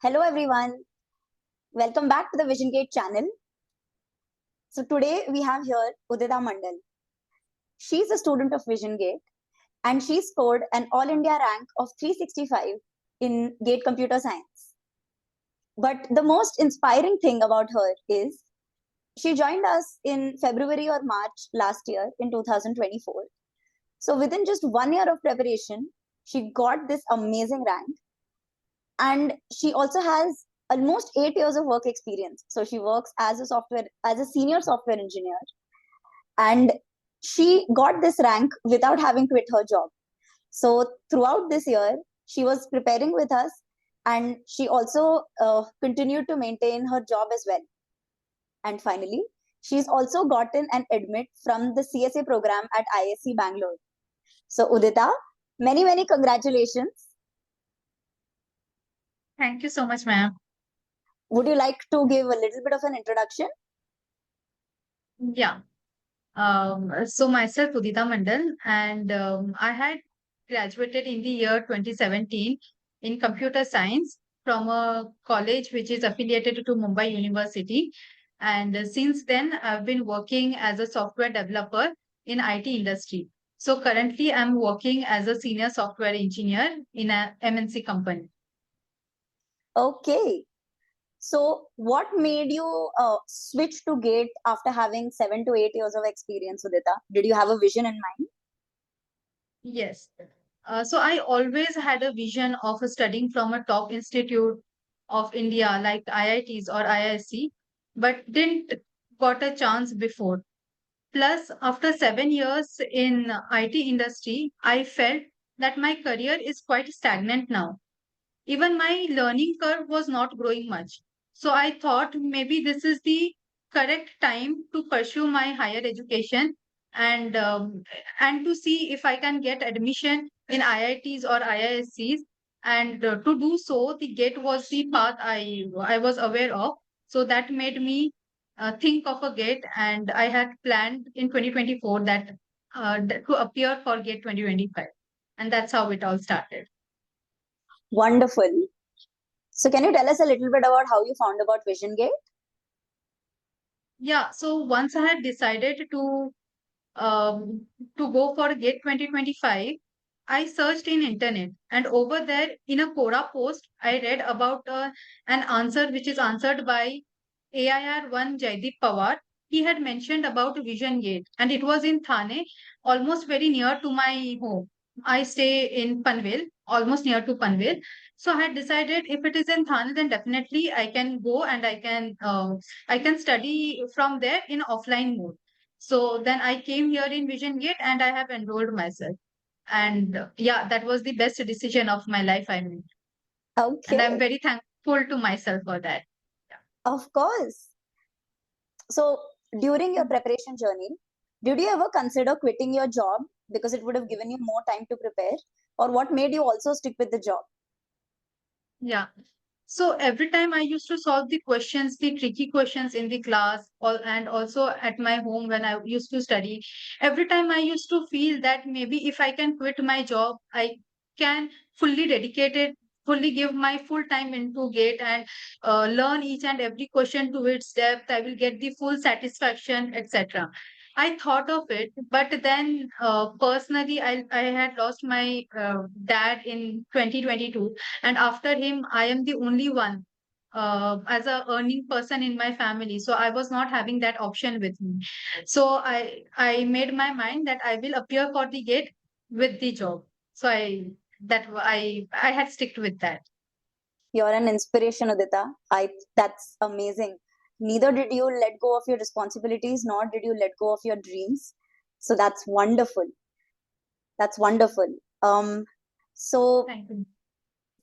Hello everyone, welcome back to the VisionGATE channel. So today we have here Udita Mandal. She's a student of VisionGATE and she scored an All India rank of 365 in GATE Computer Science. But the most inspiring thing about her is she joined us in February or March last year in 2024. So within just 1 year of preparation, she got this amazing rank, and she also has almost 8 years of work experience. So she works as a senior software engineer, and she got this rank without having quit her job. So throughout this year, she was preparing with us, and she also continued to maintain her job as well. And finally, she's also gotten an admit from the CSA program at IISc Bangalore. So Udita, many congratulations. Thank you so much, ma'am. Would you like to give a little bit of an introduction? Yeah. So myself, Udita Mandal, and I had graduated in the year 2017 in computer science from a college which is affiliated to Mumbai University. And since then, I've been working as a software developer in IT industry. So currently, I'm working as a senior software engineer in a MNC company. Okay. So, what made you switch to GATE after having 7 to 8 years of experience, Udita? Did you have a vision in mind? Yes. So I always had a vision of studying from a top institute of India like IITs or IISc, but didn't got a chance before. Plus, after 7 years in IT industry, I felt that my career is quite stagnant now. Even my learning curve was not growing much. So I thought maybe this is the correct time to pursue my higher education and and to see if I can get admission in IITs or IISCs. And to do so, the GATE was the path I was aware of. So that made me think of a GATE, and I had planned in 2024 that to appear for GATE 2025, and that's how it all started. Wonderful. So, can you tell us a little bit about how you found about Vision Gate? Yeah, so once I had decided um, to go for GATE 2025, I searched in internet, and over there in a Quora post, I read about an answer which is answered by AIR1 Jaideep Pawar. He had mentioned about Vision Gate, and it was in Thane, almost very near to my home. I stay in Panvel, almost near to Panvel. So I had decided if it is in Thane, then definitely I can go and I can study from there in offline mode. So then I came here in Vision Gate and I have enrolled myself. And yeah, that was the best decision of my life I made. And I'm Okay, very thankful to myself for that. Yeah. of course. So, during your preparation journey, did you ever consider quitting your job because it would have given you more time to prepare? Or what made you also stick with the job? Yeah. So every time I used to solve the questions, the tricky questions in the class, and also at my home when I used to study, every time I used to feel that maybe if I can quit my job, I can fully dedicate it, fully give my full time into GATE and learn each and every question to its depth. I will get the full satisfaction, etc. I thought of it, but then personally, I had lost my dad in 2022, and after him I am the only one as a earning person in my family, so I was not having that option with me. So I made my mind that I will appear for the GATE with the job. So I had sticked with that. You're an inspiration, Udita. That's amazing. Neither did you let go of your responsibilities, nor did you let go of your dreams. So that's wonderful. That's wonderful. So Thank you.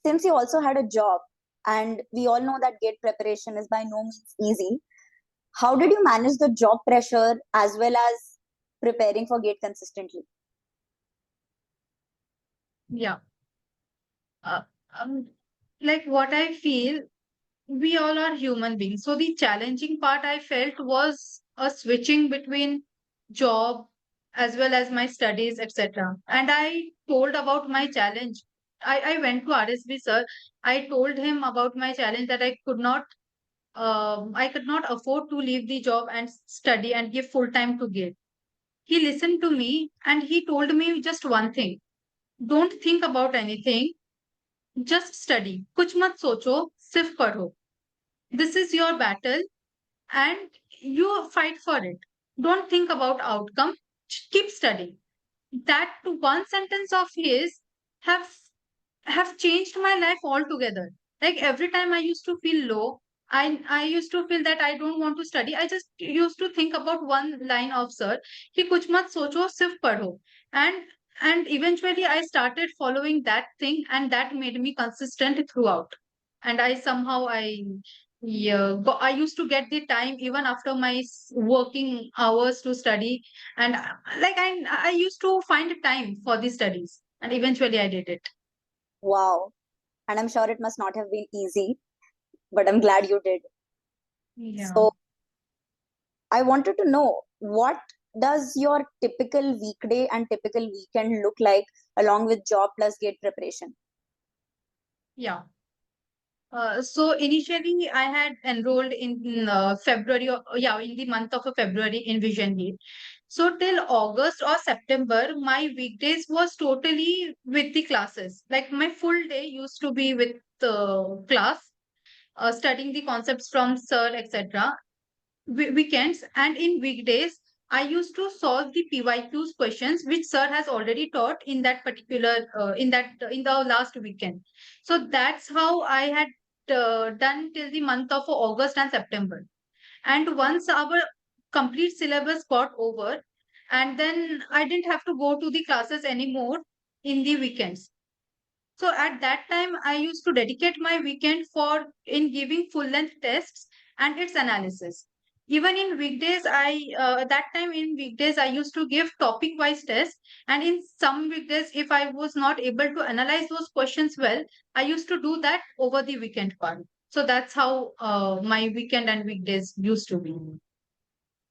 since you also had a job, and we all know that GATE preparation is by no means easy, how did you manage the job pressure as well as preparing for GATE consistently? Yeah. uh, um, like what I feel, we all are human beings. So the challenging part I felt was a switching between job as well as my studies, etc. And I told about my challenge I went to RSB sir. I told him about my challenge that I could not afford to leave the job and study and give full time to GATE. He listened to me and he told me just one thing. Don't think about anything. Just study. कुछ मत सोचो, सिर्फ पढ़ो. This is your battle and you fight for it. Don't think about outcome. Keep studying. That one sentence of his have have changed my life altogether. Like every time I used to feel low, I used to feel that I don't want to study. I just used to think about one line of sir कि कुछ मत सोचो सिर्फ पढ़ो. And eventually I started following that thing and that made me consistent throughout. And I used to get the time even after my working hours to study. And like I used to find time for the studies and eventually I did it. Wow. And I'm sure it must not have been easy, but I'm glad you did. Yeah. So I wanted to know, what does your typical weekday and typical weekend look like along with job plus GATE preparation? Yeah. So initially, I had enrolled in February, in the month of February in VisionGATE. So till August or September, my weekdays was totally with the classes. Like my full day used to be with class, studying the concepts from sir, etc. Weekends and in weekdays, I used to solve the PYQs questions which sir has already taught in that particular in the last weekend. So that's how I had done till the month of August and September. And once our complete syllabus got over, and then I didn't have to go to the classes anymore in the weekends. So at that time, I used to dedicate my weekend for in giving full length tests and its analysis. Even in weekdays, that time in weekdays I used to give topic wise tests, and in some weekdays, if I was not able to analyze those questions well, I used to do that over the weekend part. So that's how my weekend and weekdays used to be.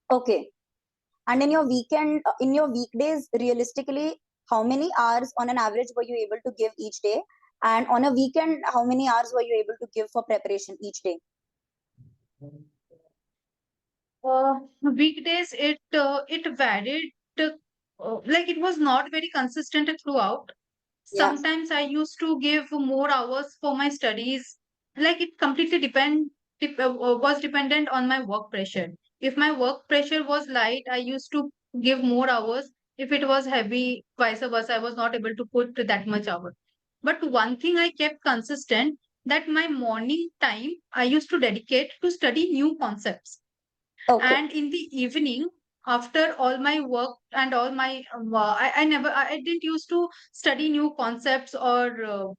Okay. And in your weekdays, realistically, how many hours on an average were you able to give each day? And on a weekend, how many hours were you able to give for preparation each day? Weekdays, it varied. Like it was not very consistent throughout. Yeah, Sometimes I used to give more hours for my studies. Like it completely was dependent on my work pressure. If my work pressure was light, I used to give more hours. If it was heavy, vice versa, I was not able to put that much hour. But one thing I kept consistent, that my morning time I used to dedicate to study new concepts. okay, And in the evening, after all my work and all my I didn't used to study new concepts or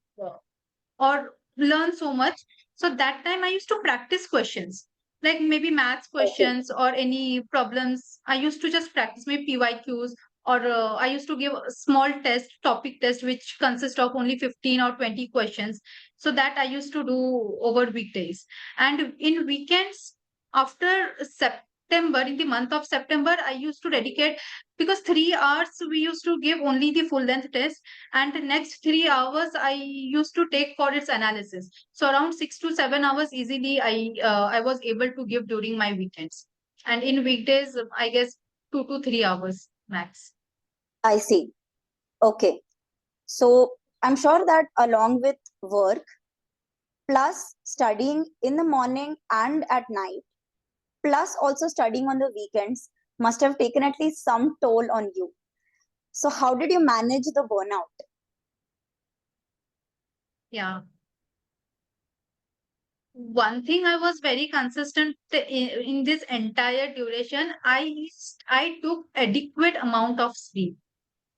learn so much. So that time I used to practice questions, like maybe maths okay, questions or any problems. I used to just practice my PYQs, or I used to give a small test, topic test, which consist of only 15 or 20 questions. So that I used to do over weekdays. And in weekends, after September, in the month of September, I used to dedicate, because 3 hours we used to give only the full length test, and the next 3 hours I used to take for its analysis. So around 6 to 7 hours easily I was able to give during my weekends, and in weekdays I guess 2 to 3 hours max. I see. Okay. So I'm sure that along with work, plus studying in the morning and at night, plus also studying on the weekends must have taken at least some toll on you. So how did you manage the burnout? Yeah. One thing I was very consistent in this entire duration, I took adequate amount of sleep.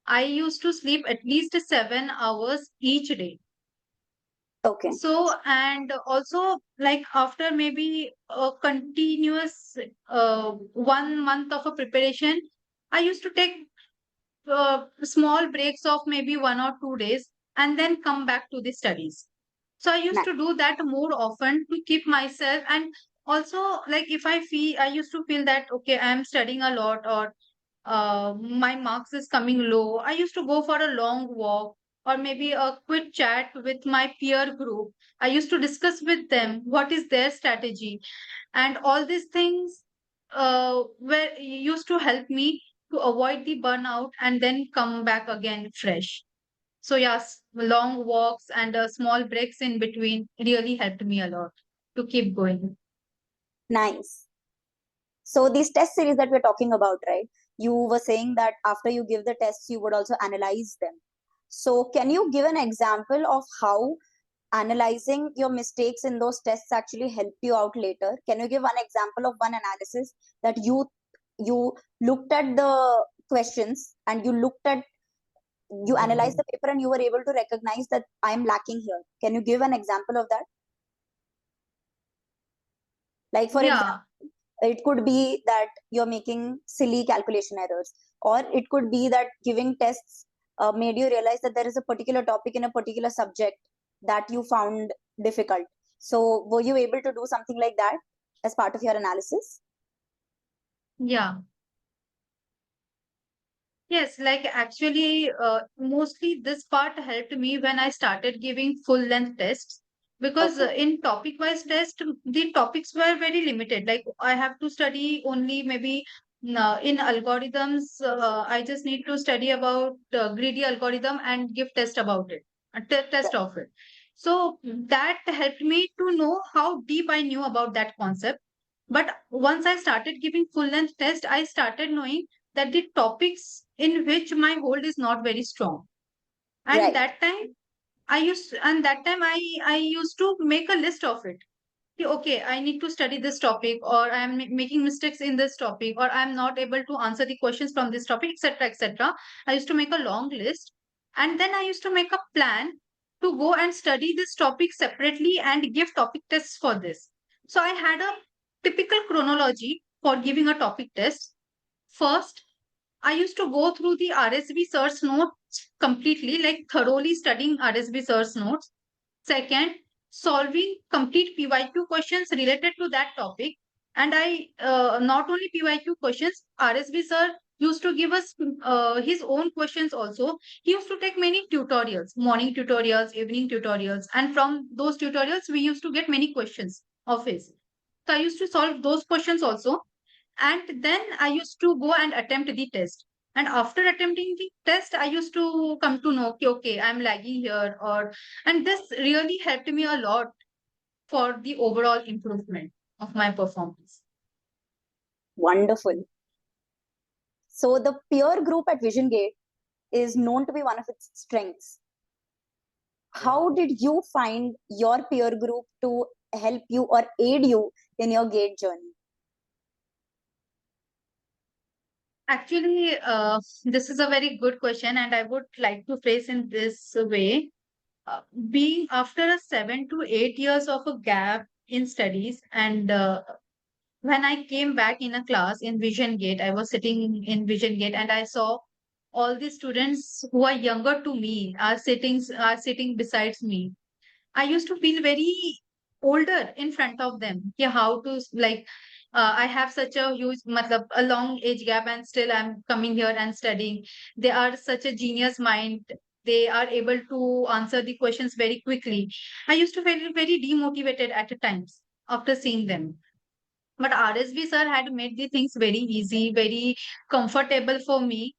I used to sleep at least 7 hours each day. Okay, So, and also like after maybe a continuous 1 month of a preparation, I used to take small breaks of maybe 1 or 2 days and then come back to the studies. So I used nice. to do that more often to keep myself. And also, like if I used to feel that okay, I am studying a lot, or my marks is coming low, I used to go for a long walk. or maybe a quick chat with my peer group. I used to discuss with them what is their strategy, and all these things were used to help me to avoid the burnout and then come back again fresh. So yes, long walks and small breaks in between really helped me a lot to keep going. Nice. So these test series that we're talking about, right? You were saying that after you give the tests, you would also analyze them. So can you give an example of how analyzing your mistakes in those tests actually helped you out later? Can you give one example of one analysis that you looked at the questions and you analyzed the paper and you were able to recognize that I'm lacking here? Can you give an example of that? Like for example, Yeah, it could be that you're making silly calculation errors, or it could be that giving tests made you realize that there is a particular topic in a particular subject that you found difficult. So were you able to do something like that as part of your analysis? yeah. Yes, like actually, mostly this part helped me when I started giving full length tests, because Okay. in topic wise test, the topics were very limited. Like I have to study only maybe in algorithms, I just need to study about greedy algorithm and give test about it, a test of it. So that helped me to know how deep I knew about that concept. But once I started giving full length test, I started knowing that the topics in which my hold is not very strong. And Right. that time I used to make a list of it. Okay, I need to study this topic, or I am making mistakes in this topic, or I am not able to answer the questions from this topic, etc., etc. I used to make a long list, and then I used to make a plan to go and study this topic separately and give topic tests for this. So I had a typical chronology for giving a topic test. First, I used to go through the RSV source notes completely, like thoroughly studying RSV source notes. Second, solving complete PYQ questions related to that topic. And I, not only PYQ questions, RSV sir used to give us his own questions also. He used to take many tutorials, morning tutorials, evening tutorials. And from those tutorials, we used to get many questions of his. So I used to solve those questions also, and then I used to go and attempt the test. And after attempting the test, I used to come to know, okay, I'm lagging here, or and this really helped me a lot for the overall improvement of my performance. Wonderful. So the peer group at VisionGate is known to be one of its strengths. How did you find your peer group to help you or aid you in your gate journey? Actually, this is a very good question, and I would like to phrase in this way. Being after a 7 to 8 years of a gap in studies, and when I came back in a class in Vision Gate, I was sitting in Vision Gate and I saw all the students who are younger to me are sitting besides me. I used to feel very older in front of them. Yeah, how to like I have such a huge, matlab, a long age gap, and still I'm coming here and studying. They are such a genius mind. They are able to answer the questions very quickly. I used to feel very demotivated at times after seeing them. But RSB sir had made the things very easy, very comfortable for me.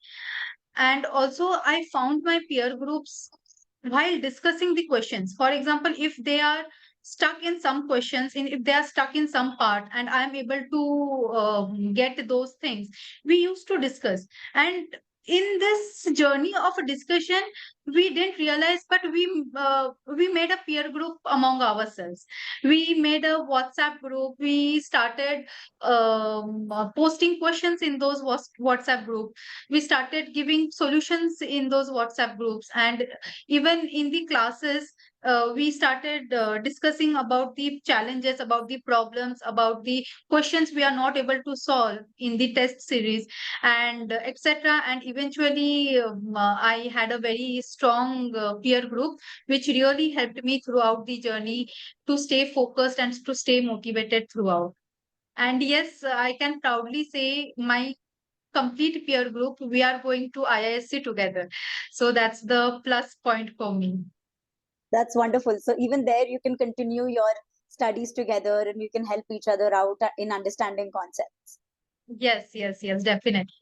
And also, I found my peer groups while discussing the questions. For example, if they are stuck in some questions, if they are stuck in some part, and I am able to get those things, we used to discuss. And in this journey of a discussion, we didn't realize, but we made a peer group among ourselves. We made a WhatsApp group. We started posting questions in those WhatsApp group. We started giving solutions in those WhatsApp groups, and even in the classes, we started discussing about the challenges, about the problems, about the questions we are not able to solve in the test series, and etc. And eventually, I had a very strong peer group, which really helped me throughout the journey to stay focused and to stay motivated throughout. And yes, I can proudly say my complete peer group, we are going to IISc together. So that's the plus point for me. That's wonderful. So even there, you can continue your studies together and you can help each other out in understanding concepts. Yes, definitely.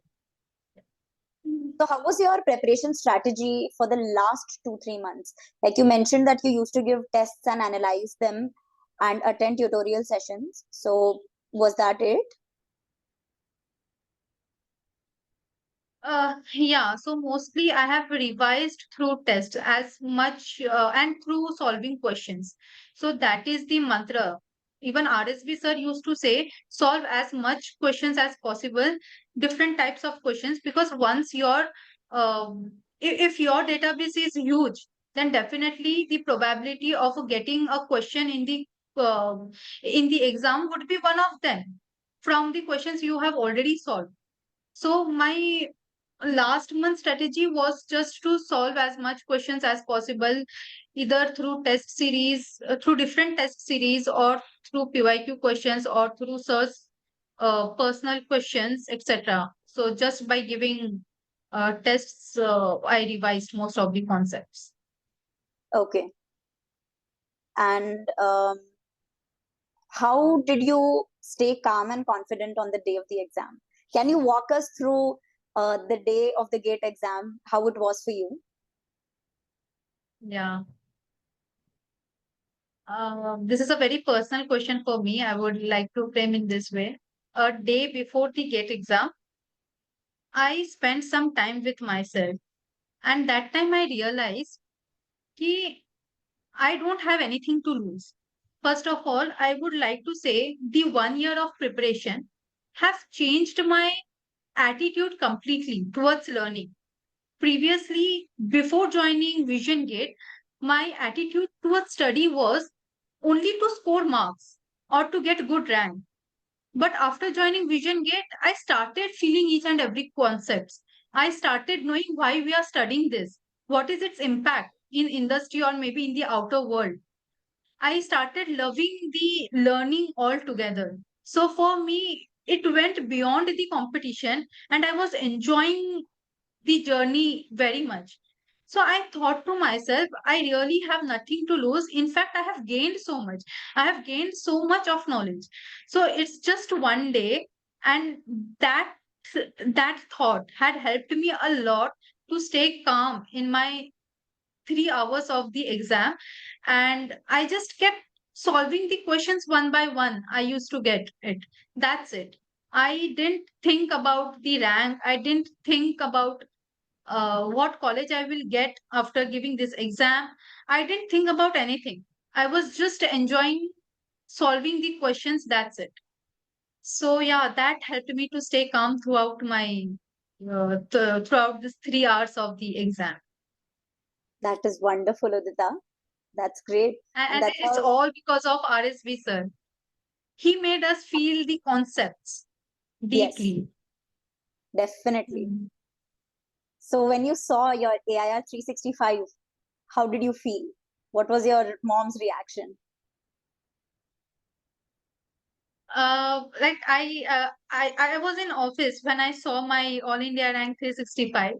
So how was your preparation strategy for the last 2-3 months? Like you mentioned that you used to give tests and analyze them and attend tutorial sessions. So was that it? Yeah, so mostly I have revised through tests as much and through solving questions. So that is the mantra. Even RSB sir used to say, solve as much questions as possible, different types of questions, because once if your database is huge, then definitely the probability of getting a question in the exam would be one of them from the questions you have already solved. So my last month strategy was just to solve as much questions as possible, either through test series, through different test series, or through PYQ questions, or through search personal questions, etc. So just by giving tests, I revised most of the concepts. Okay. And how did you stay calm and confident on the day of the exam? Can you walk us through the day of the GATE exam, how it was for you? Yeah. This is a very personal question for me. I would like to frame in this way. A day before the GATE exam, I spent some time with myself, and that time I realized that I don't have anything to lose. First of all, I would like to say the 1 year of preparation have changed my attitude completely towards learning. Previously, before joining VisionGate, my attitude towards study was only to score marks or to get good rank. But after joining VisionGate, I started feeling each and every concept. I started knowing why we are studying this. What is its impact in industry or maybe in the outer world? I started loving the learning altogether. So for me, it went beyond the competition and I was enjoying the journey very much. So I thought to myself, I really have nothing to lose. In fact, I have gained so much. I have gained so much of knowledge. So it's just one day, and that that thought had helped me a lot to stay calm in my 3 hours of the exam, and I just kept solving the questions one by one. I used to get it. That's it. I didn't think about the rank. I didn't think about what college I will get after giving this exam. I didn't think about anything. I was just enjoying solving the questions. That's it. So yeah, that helped me to stay calm throughout my throughout this 3 hours of the exam. That is wonderful, Udita. That's great. And And that's it's how, all because of RSV sir. He made us feel the concepts yes, deeply. definitely. Mm. So when you saw your AIR 365, how did you feel? What was your mom's reaction? Like I was in office when I saw my All India rank 365,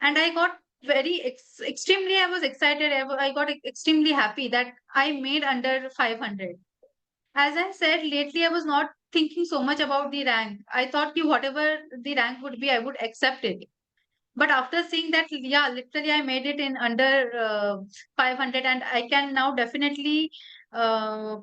and I got extremely. I was excited. I got extremely happy that I made under 500. As I said, lately I was not thinking so much about the rank. I thought ki whatever the rank would be, I would accept it. But after seeing that, yeah, literally I made it in under 500, and I can now definitely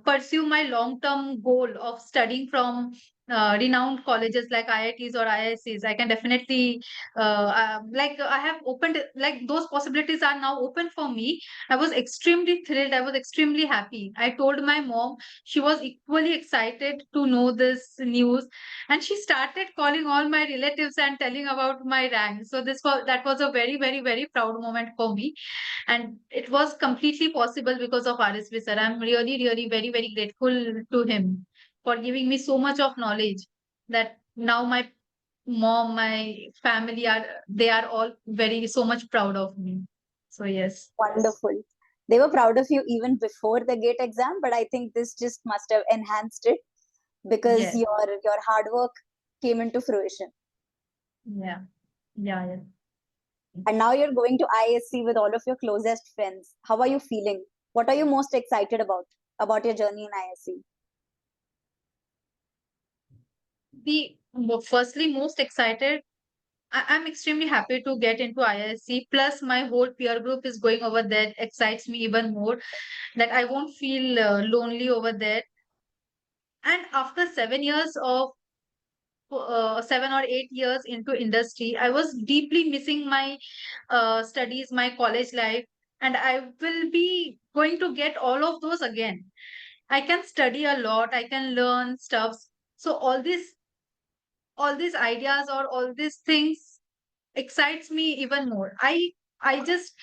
pursue my long term goal of studying from renowned colleges like IITs or IIScs. I can definitely like I have opened, like those possibilities are now open for me. I was extremely thrilled. I was extremely happy. I told my mom. She was equally excited to know this news, and she started calling all my relatives and telling about my rank. So that was a very, very, very proud moment for me, and it was completely possible because of RSV sir. I'm really, really very, very grateful to him for giving me so much of knowledge that now my mom, my family are all very so much proud of me. So yes. Wonderful. They were proud of you even before the GATE exam, but I think this just must have enhanced it because Yes. your hard work came into fruition. Yeah. Yeah. Yeah. And now you're going to IISc with all of your closest friends. How are you feeling? What are you most excited about your journey in IISc? Firstly, most excited. I'm extremely happy to get into IISc. Plus, my whole peer group is going over there. Excites me even more that I won't feel lonely over there. And after 7 years of 7 or 8 years into industry, I was deeply missing my studies, my college life, and I will be going to get all of those again. I can study a lot. I can learn stuff. So all these ideas or all these things excites me even more. I just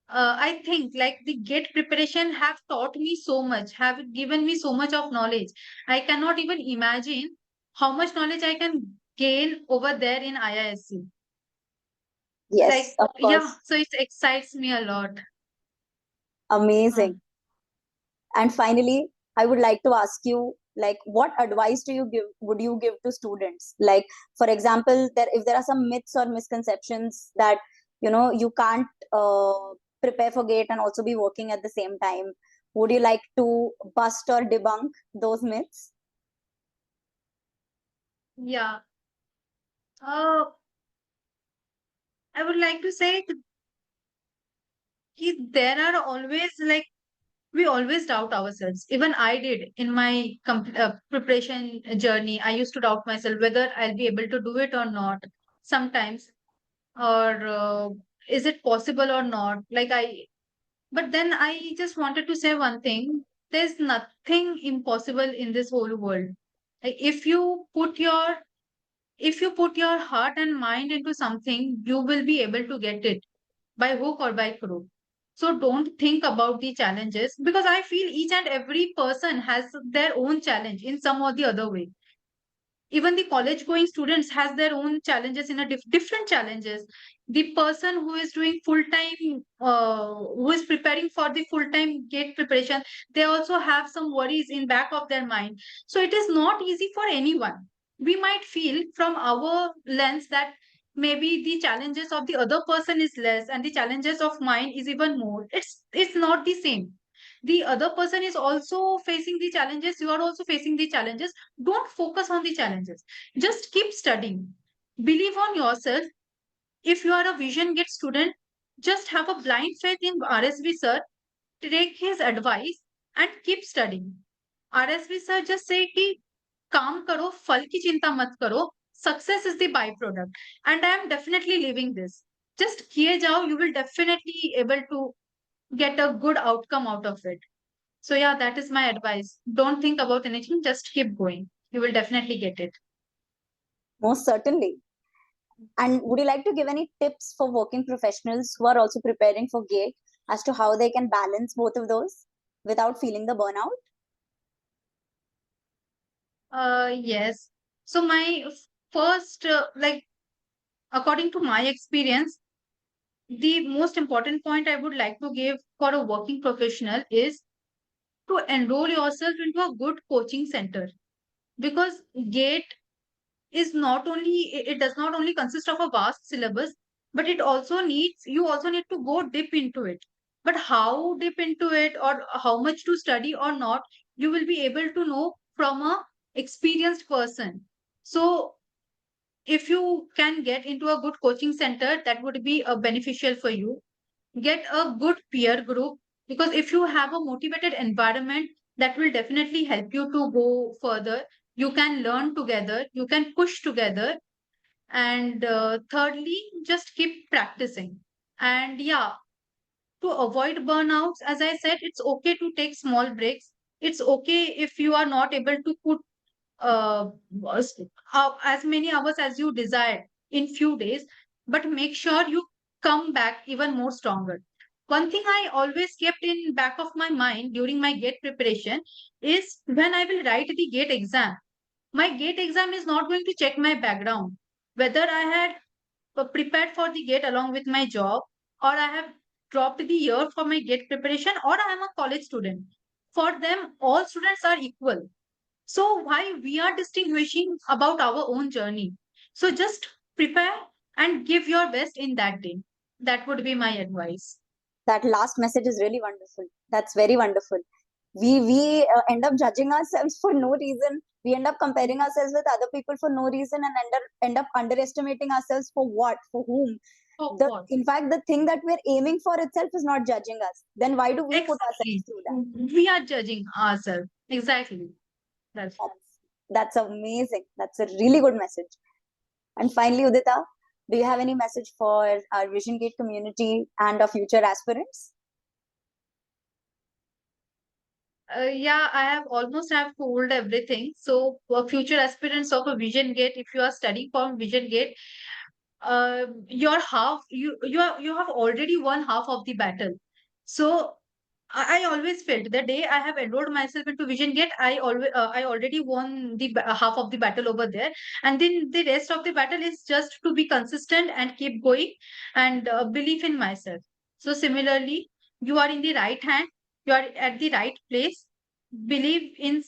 I think like the gate preparation have taught me so much, have given me so much of knowledge. I cannot even imagine how much knowledge I can gain over there in IISc. Yes, Like, of yeah, course. so it excites me a lot. Amazing. Hmm. And finally, I would like to ask you, like, what advice would you give to students? Like, for example, if there are some myths or misconceptions that, you can't prepare for GATE and also be working at the same time, would you like to bust or debunk those myths? Yeah. Uh, I would like to say that there are always like we always doubt ourselves. Even I did in my preparation journey. I used to doubt myself whether I'll be able to do it or not sometimes, or is it possible or not. But then I just wanted to say one thing: there's nothing impossible in this whole world. Like, if you put your heart and mind into something, you will be able to get it by hook or by crook. So don't think about the challenges, because I feel each and every person has their own challenge in some or the other way. Even the college going students has their own challenges in a different challenges. The person who is doing full time, who is preparing for the full time gate preparation, they also have some worries in back of their mind. So it is not easy for anyone. We might feel from our lens that maybe the challenges of the other person is less and the challenges of mine is even more. It's not the same. The other person is also facing the challenges, you are also facing the challenges. Don't focus on the challenges. Just keep studying. Believe on yourself. If you are a vision gate student, just have a blind faith in RSV sir. Take his advice and keep studying. RSV sir just say कि काम करो, फल की चिंता मत करो. Success is the byproduct. And I am definitely living this. Just किए जाओ, you will definitely able to get a good outcome out of it. So yeah, that is my advice. Don't think about anything, just keep going. You will definitely get it. Most certainly. And would you like to give any tips for working professionals who are also preparing for GATE as to how they can balance both of those without feeling the burnout? Yes. So my first, according to my experience, the most important point I would like to give for a working professional is to enroll yourself into a good coaching center, because GATE is not only it does not only consist of a vast syllabus, but you also need to go deep into it. But how deep into it or how much to study or not, you will be able to know from a experienced person. So if you can get into a good coaching center, that would be beneficial for you. Get a good peer group, because if you have a motivated environment, that will definitely help you to go further. You can learn together, you can push together. And thirdly, just keep practicing. And yeah, to avoid burnouts, as I said, it's okay to take small breaks. It's okay if you are not able to put uh, as as many hours as you desire in few days, but make sure you come back even more stronger. One thing I always kept in back of my mind during my gate preparation is when I will write the gate exam, my gate exam is not going to check my background, whether I had prepared for the gate along with my job, or I have dropped the year for my gate preparation, or I am a college student. For them, all students are equal. So why we are distinguishing about our own journey? So just prepare, and give your best in that day. That would be my advice. That last message is really wonderful. That's very wonderful. We end up judging ourselves for no reason. We end up comparing ourselves with other people for no reason, and end up underestimating ourselves for what, for whom. Oh, The what? in fact, the thing that we're aiming for itself is not judging us. Then why do we put ourselves Exactly. through that? We are judging ourselves. Exactly. That's That's amazing. That's a really good message. And finally, Udita, do you have any message for our Vision Gate community and our future aspirants? yeah, I have almost have told everything. So for future aspirants of a Vision Gate, if you are studying for Vision Gate, your half you have already won half of the battle. So I always felt the day I have enrolled myself into Vision Gate, I already won the half of the battle over there, and then the rest of the battle is just to be consistent and keep going and believe in myself. So similarly, you are in the right hand, you are at the right place. Believe in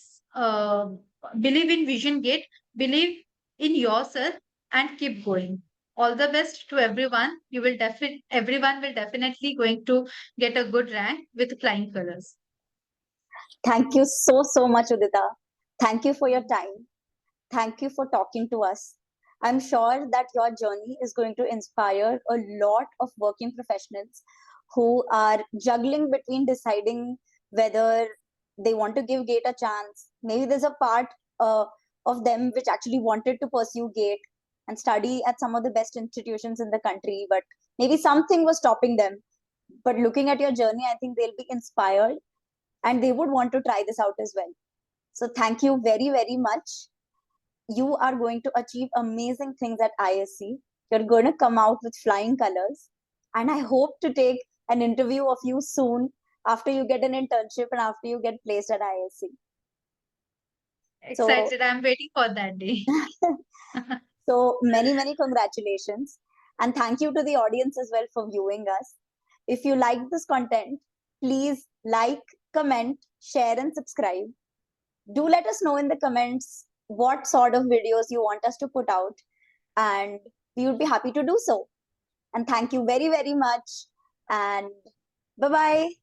believe in Vision Gate, believe in yourself, and keep going. All the best to everyone. Everyone will definitely going to get a good rank with flying colors. Thank you so, so much, Udita. Thank you for your time. Thank you for talking to us. I'm sure that your journey is going to inspire a lot of working professionals who are juggling between deciding whether they want to give GATE a chance. Maybe there's a part uh, of them which actually wanted to pursue GATE and study at some of the best institutions in the country, but maybe something was stopping them. But looking at your journey, I think they'll be inspired and they would want to try this out as well. So, thank you very, very much. You are going to achieve amazing things at IISc. You're going to come out with flying colors. And I hope to take an interview of you soon after you get an internship and after you get placed at IISc. So, Excited. I'm waiting for that day. so many, many congratulations. And thank you to the audience as well for viewing us. If you like this content, please like, comment, share, and subscribe. Do let us know in the comments what sort of videos you want us to put out, and we would be happy to do so. And thank you very, very much. And bye bye.